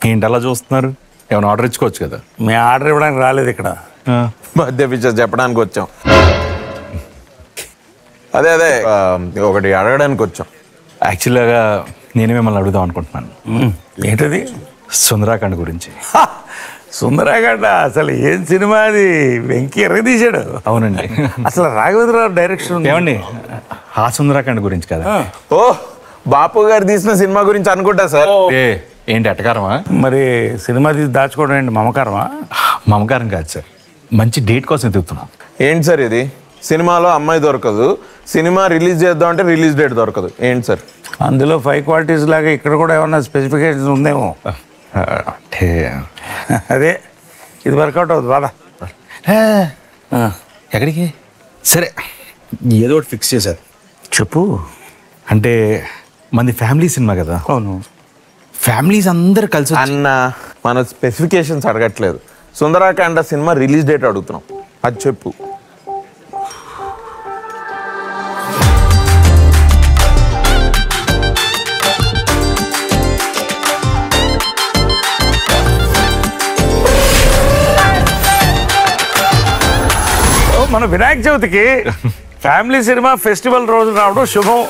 ఏంటి అలా చూస్తున్నారు? ఏమైనా ఆర్డర్ ఇచ్చుకోవచ్చు కదా. మేము ఆర్డర్ ఇవ్వడానికి రాలేదు ఇక్కడ, బర్త్డే విషెస్ చెప్పడానికి వచ్చాం. అదే ఒకటి అడగడానికి వచ్చాం. యాక్చువల్గా నేను మిమ్మల్ని అడుగుదాం అనుకుంటున్నాను. ఏంటది? సుందరాకాండ్ గురించి. సుందరాకాండ అసలు ఏం సినిమా అది, వెంకీ ఎరగదీశాడు. అవునండి. అసలు రాఘవేంద్రరావు డైరెక్షన్. ఏమండి ఆ సుందరాకాండ్ గురించి కదా. ఓ బాపు గారు తీసిన సినిమా గురించి అనుకుంటా సార్. ఏంటి ఎటకారమా? మరి సినిమా తీసి దాచుకోవడం ఏంటి, మమకారమా? మమకారం కాదు సార్, మంచి డేట్ కోసం ఎదుగుతున్నాం. ఏంటి సార్ ఇది? సినిమాలో అమ్మాయి దొరకదు, సినిమా రిలీజ్ చేద్దాం అంటే రిలీజ్ డేట్ దొరకదు. ఏంటి సార్? అందులో 5 క్వాలిటీస్ లాగా ఇక్కడ కూడా ఏమన్నా స్పెసిఫికేషన్స్ ఉందేమో. అంటే అదే ఇది వర్కౌట్ అవుతుంది. బాధ ఎక్కడికి? సరే ఏదో ఒకటి ఫిక్స్ చేశారు. చెప్పు. అంటే మనది ఫ్యామిలీ సినిమా కదా. అవును, ఫ్యామిలీస్ అందరు కలిసి అన్న మన స్పెసిఫికేషన్స్ అడగట్లేదు, సుందరాకాండ సినిమా రిలీజ్ డేట్ అడుగుతున్నాం, అది చెప్పు. మన వినాయక చవితికి ఫ్యామిలీ సినిమా ఫెస్టివల్ రోజు రావడం శుభం.